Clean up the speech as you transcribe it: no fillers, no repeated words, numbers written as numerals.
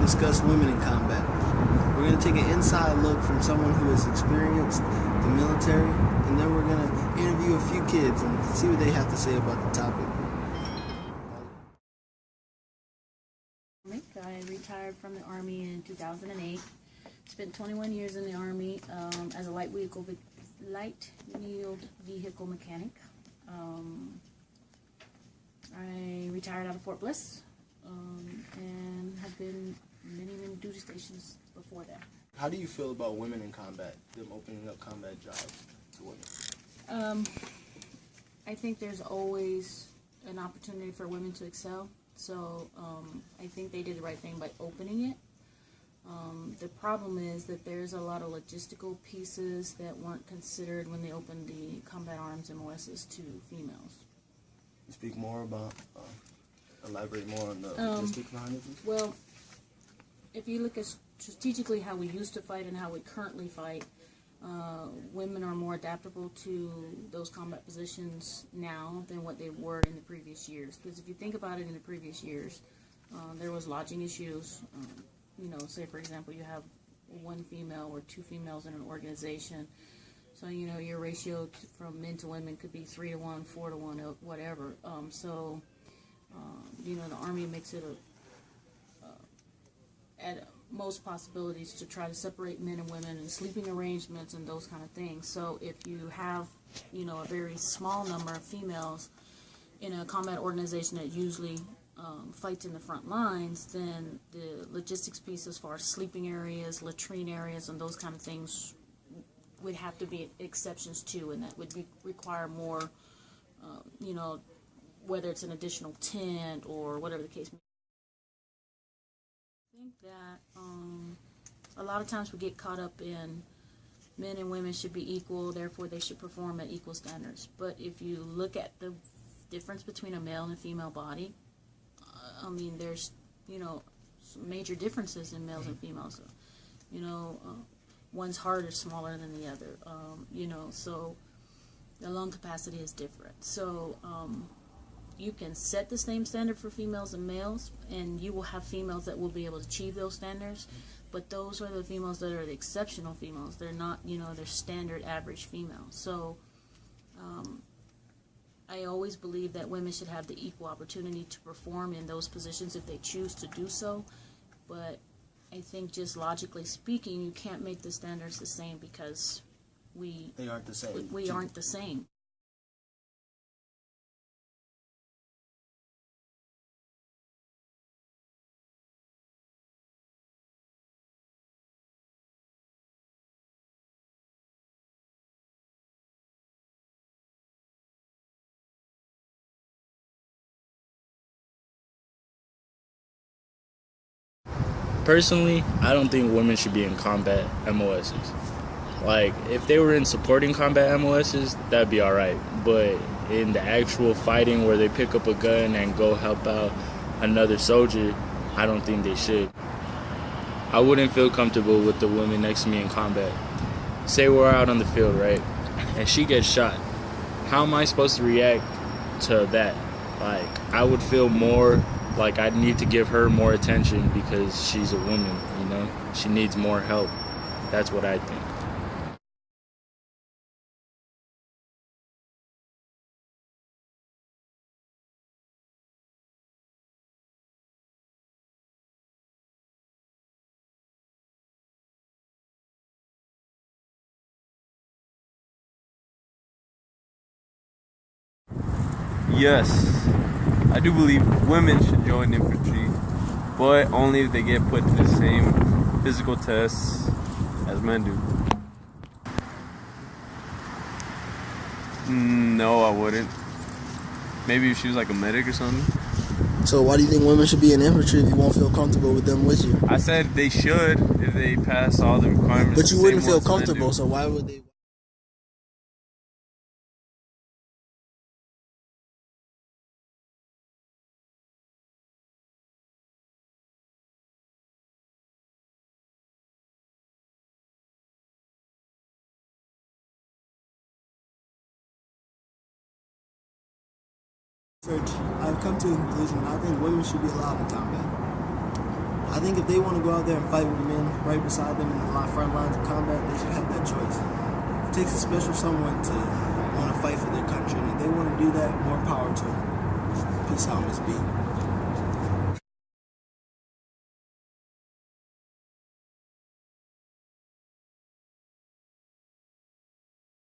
discuss women in combat. We're going to take an inside look from someone who has experienced the military, and then we're going to interview a few kids and see what they have to say about the topic. I retired from the Army in 2008. Spent 21 years in the Army as a light wheeled vehicle mechanic. I retired out of Fort Bliss and have been many duty stations before that. How do you feel about women in combat, them opening up combat jobs to women? I think there's always an opportunity for women to excel. So I think they did the right thing by opening it. The problem is that there's a lot of logistical pieces that weren't considered when they opened the combat arms MOSs to females. You speak more about, elaborate more on the logistics behind it? Well, if you look at strategically how we used to fight and how we currently fight, women are more adaptable to those combat positions now than what they were in the previous years. Because if you think about it, in the previous years, there was lodging issues. Say for example, you have one female or two females in an organization. So, your ratio from men to women could be 3 to 1, 4 to 1, whatever. The Army makes it at most possibilities to try to separate men and women and sleeping arrangements and those kind of things. So if you have, a very small number of females in a combat organization that usually fights in the front lines, then the logistics piece as far as sleeping areas, latrine areas, and those kind of things would have to be exceptions too, and that would require more, whether it's an additional tent or whatever the case may be. I think that a lot of times we get caught up in men and women should be equal, therefore they should perform at equal standards. But if you look at the difference between a male and a female body, there's, some major differences in males and females. One's heart is smaller than the other, so the lung capacity is different. So you can set the same standard for females and males, and you will have females that will be able to achieve those standards, but those are the females that are the exceptional females. They're not, they're standard average females. So I always believe that women should have the equal opportunity to perform in those positions if they choose to do so, but I think just logically speaking, you can't make the standards the same because they aren't the same. We aren't the same. Personally, I don't think women should be in combat MOSs. Like, if they were in supporting combat MOSs, that'd be alright. But in the actual fighting where they pick up a gun and go help out another soldier, I don't think they should. I wouldn't feel comfortable with the woman next to me in combat. Say we're out on the field, right? And she gets shot. How am I supposed to react to that? Like, I would feel more like I'd need to give her more attention because she's a woman, She needs more help. That's what I think. Yes, I do believe women should join infantry, but only if they get put to the same physical tests as men do. No, I wouldn't. Maybe if she was like a medic or something. So why do you think women should be in infantry if you won't feel comfortable with them with you? I said they should if they pass all the requirements. But you wouldn't feel comfortable, so why would they? I've come to a conclusion. I think women should be allowed in combat. I think if they want to go out there and fight with men right beside them in the front lines of combat, they should have that choice. It takes a special someone to want to fight for their country, and if they want to do that, more power to them. Peace out, Miss B.